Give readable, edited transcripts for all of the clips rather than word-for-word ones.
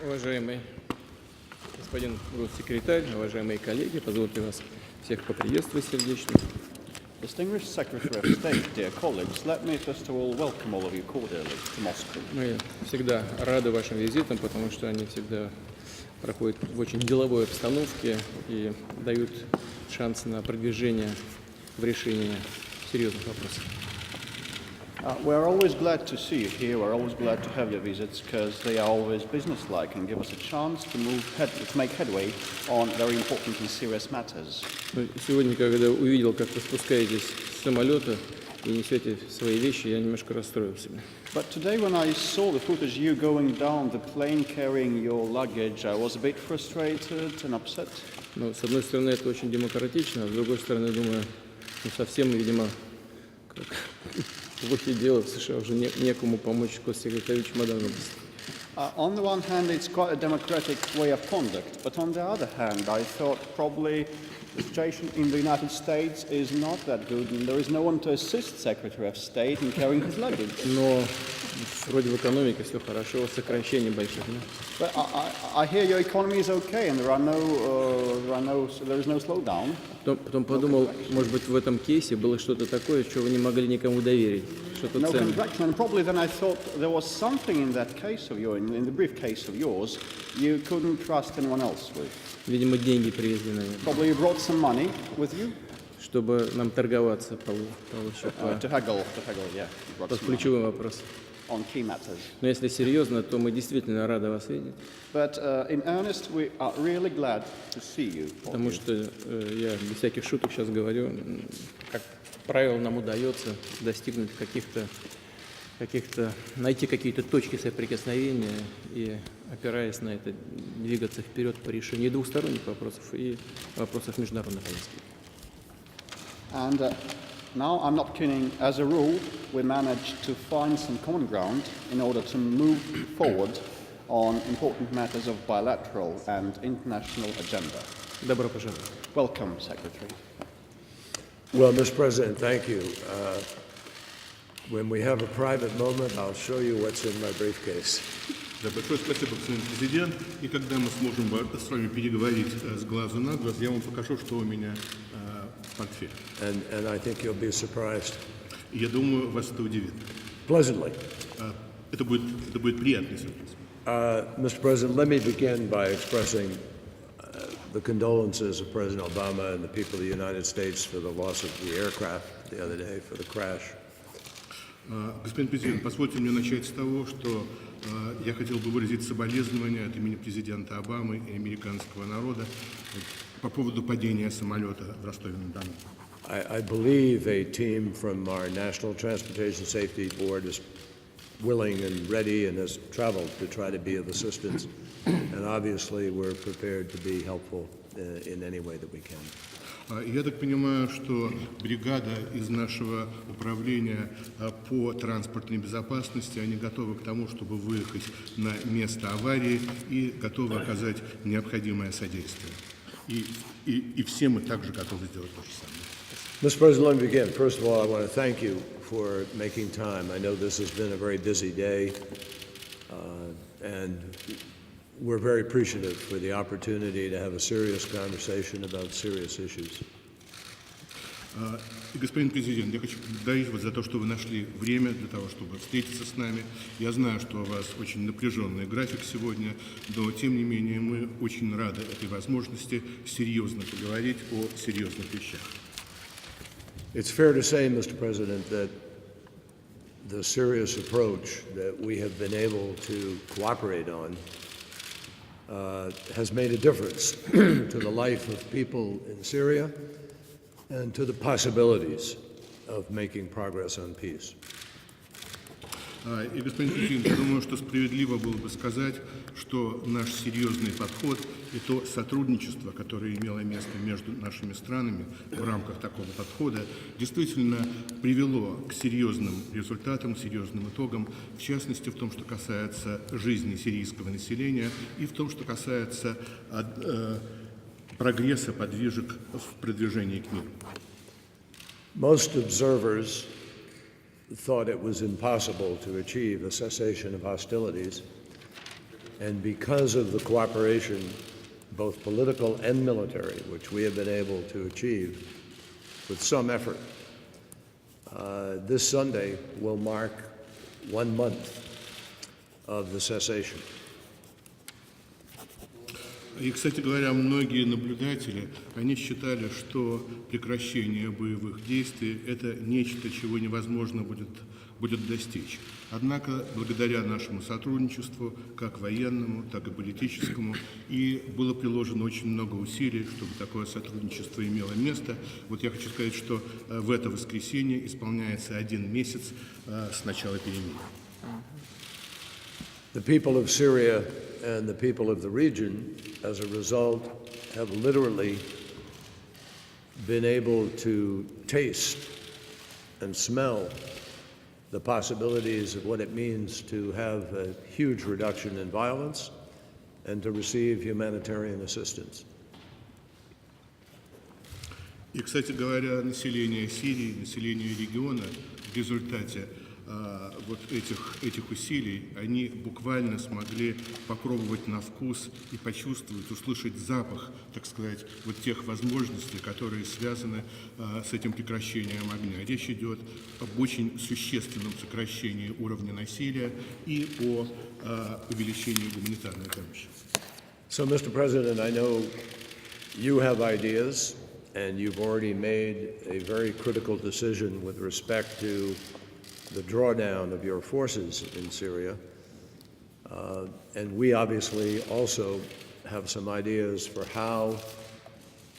Уважаемый господин Госсекретарь, уважаемые коллеги, позвольте вас всех поприветствовать сердечно. Distinguished Secretary of State, dear colleagues, let me first of all welcome all of you cordially to Moscow. Мы всегда рады вашим визитам, потому что они всегда проходят в очень деловой обстановке и дают шанс на продвижение в решении серьезных вопросов. We're always glad to see you here. We're always glad to have your visits because they are always businesslike and give us a chance to make headway on very important and serious matters. Сегодня, когда увидел, как вы спускаетесь с самолета и несете свои вещи, я немножко расстроился. But today, when I saw the footage of you going down the plane carrying your luggage, I was a bit frustrated and upset. Но, с одной стороны, это очень демократично, а с другой стороны, думаю, совсем, видимо, как плохо дело в США, уже некому помочь госсекретарю чемоданом. On the one hand, it's quite a democratic way of conduct, but on the other hand, I thought probably the situation in the United States is not that good, and there is no one to assist Secretary of State in carrying his luggage. Но вроде в экономике все хорошо, сокращений больших, да? But I hear your economy is okay, and there is no slowdown. Потом подумал, может быть, в этом кейсе было что-то такое, что вы не могли никому доверить, что-то No ценное. contraction, and probably then I thought there was something in that case of yours, in the brief case of yours, you couldn't trust anyone else with. Видимо, деньги привезли, наверное, Probably you brought some money with you чтобы нам торговаться по to haggle, yeah. You brought some money ключевым вопросам. on key matters. Но если серьезно, то мы действительно рады вас видеть, But in earnest, we are really glad to see you. потому что я без всяких шуток сейчас говорю, как правило, нам удается достигнуть найти какие-то точки соприкосновения и, опираясь на это, двигаться вперед по решению двухсторонних вопросов и вопросов международной повестки. And now I'm not kidding. As a rule, we managed to find some common ground in order to move forward on important matters of bilateral and international agenda. Добро пожаловать. Welcome, Secretary. Well, Mr. President, thank you. When we have a private moment, I'll show you what's in my briefcase. Да, большое спасибо, господин президент. И когда мы сможем с вами переговорить с глазу на глаз, я вам покажу, что у меня в портфеле. And I think you'll be surprised. И я думаю, вас это удивит. Pleasantly. Это будет приятный сюрприз. Mr. President, let me begin by expressing the condolences of President Obama and the people of the United States for the loss of the aircraft the other day, for the crash. Господин президент, позвольте мне начать с того, что я хотел бы выразить соболезнования от имени президента Обамы и американского народа по поводу падения самолета в Ростове-на-Дону. I believe a team from our National Transportation Safety Board is willing and ready and has traveled to try to be of assistance. And obviously we're prepared to be helpful in any way that we can. Я так понимаю, что бригада из нашего управления по транспортной безопасности, они готовы к тому, чтобы выехать на место аварии и готовы оказать необходимое содействие. И все мы также готовы сделать то же самое. Mr. President, let me begin. First of all, I want to thank you for making time. I know this has been a very busy day, and we're very appreciative for the opportunity to have a serious conversation about serious issues. Господин президент, я хочу поблагодарить вас за то, что вы нашли время для того, чтобы встретиться с нами. Я знаю, что у вас очень напряженный график сегодня, но тем не менее мы очень рады этой возможности серьезно поговорить о серьезных вещах. It's fair to say, Mr. President, that the serious approach that we have been able to cooperate on has made a difference to the life of people in Syria and to the possibilities of making progress on peace. И, господин президент, я думаю, что справедливо было бы сказать, что наш серьезный подход и то сотрудничество, которое имело место между нашими странами в рамках такого подхода, действительно привело к серьезным результатам, серьезным итогам, в частности, в том, что касается жизни сирийского населения и в том, что касается прогресса, подвижек в продвижении к миру. Most observers thought it was impossible to achieve a cessation of hostilities And because of the cooperation, both political and military, which we have been able to achieve with some effort, this Sunday will mark 1 month of the cessation. И, кстати говоря, многие наблюдатели, они считали, что прекращение боевых действий – это нечто, чего невозможно будет достичь. Однако, благодаря нашему сотрудничеству, как военному, так и политическому, и было приложено очень много усилий, чтобы такое сотрудничество имело место. Вот я хочу сказать, что в это воскресенье исполняется 1 месяц с начала перемирия. The people of Syria and the people of the region, as a result, have literally been able to taste and smell the possibilities of what it means to have a huge reduction in violence and to receive humanitarian assistance. И, кстати говоря, население Сирии, население региона в результате вот этих усилий, они буквально смогли попробовать на вкус и почувствовать, услышать запах, так сказать, вот тех возможностей, которые связаны с этим прекращением огня. Речь идет об очень существенном сокращении уровня насилия и о увеличении гуманитарной помощи. So, Mr. President, I know you have ideas, and you've already made a very critical decision with respect to the drawdown of your forces in Syria. And we obviously also have some ideas for how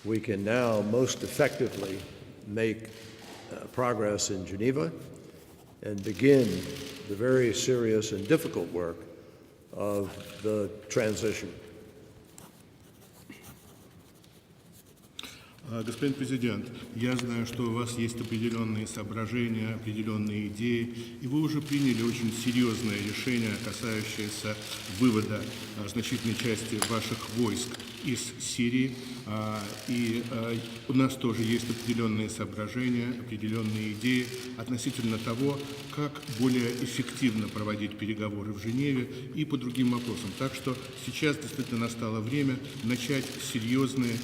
we can now most effectively make progress in Geneva and begin the very serious and difficult work of the transition. Господин президент, я знаю, что у вас есть определенные соображения, определенные идеи, и вы уже приняли очень серьезное решение, касающееся вывода значительной части ваших войск из Сирии. И у нас тоже есть определенные соображения, определенные идеи относительно того, как более эффективно проводить переговоры в Женеве и по другим вопросам. Так что сейчас действительно настало время начать серьезную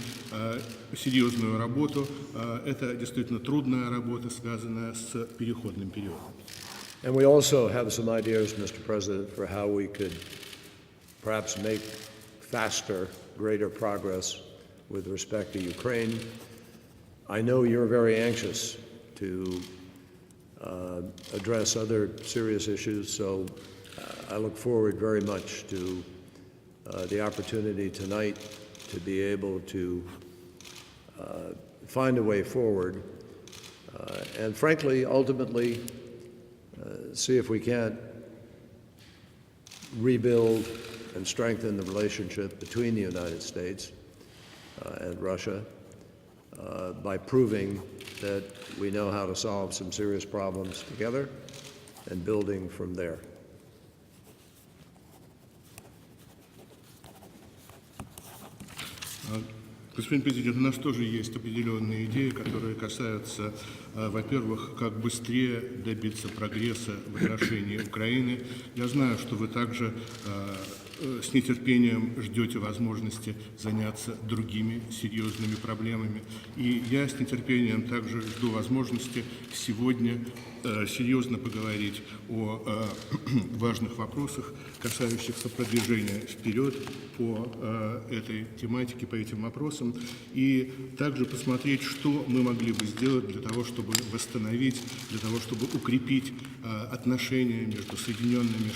работу. Это действительно трудная работа, связанная с переходным периодом. And we also have some ideas, Mr. President, for how we could perhaps make faster, greater progress with respect to Ukraine. I know you're very anxious to address other serious issues, so I look forward very much to the opportunity tonight to be able to find a way forward and frankly, ultimately, see if we can't rebuild and strengthen the relationship between the United States and Russia by proving that we know how to solve some serious problems together and building from there. Господин президент, у нас тоже есть определенные идеи, которые касаются, во-первых, как быстрее добиться прогресса в отношении Украины. Я знаю, что вы также с нетерпением ждете возможности заняться другими серьезными проблемами. И я с нетерпением также жду возможности сегодня серьезно поговорить о важных вопросах, касающихся продвижения вперед по этой тематике, по этим вопросам, и также посмотреть, что мы могли бы сделать для того, чтобы восстановить, для того, чтобы укрепить отношения между Соединенными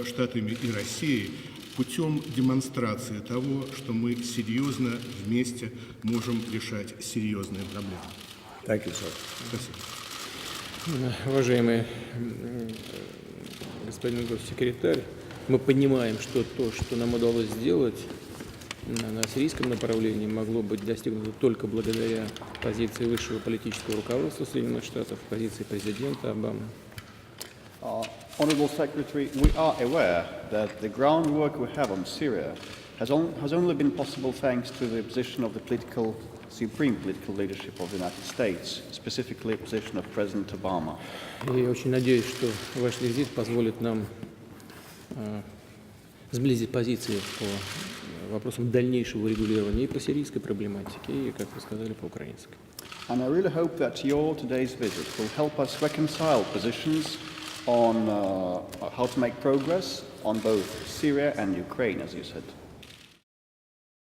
Штатами и Россией путем демонстрации того, что мы серьезно вместе можем решать серьезные проблемы. Thank you, sir. Спасибо. Уважаемый господин госсекретарь, мы понимаем, что то, что нам удалось сделать на сирийском направлении, могло быть достигнуто только благодаря позиции высшего политического руководства Соединенных Штатов, позиции президента Обамы. Honourable Secretary, we are aware that the groundwork we have on Syria has only been possible thanks to the position of the supreme political leadership of the United States, specifically the position of President Obama. И я очень надеюсь, что ваш визит позволит нам сблизить позиции по вопросам дальнейшего регулирования и по сирийской проблематике, и, как вы сказали, по украинской. And I really hope that your today's visit will help us reconcile positions on how to make progress on both Syria and Ukraine, as you said.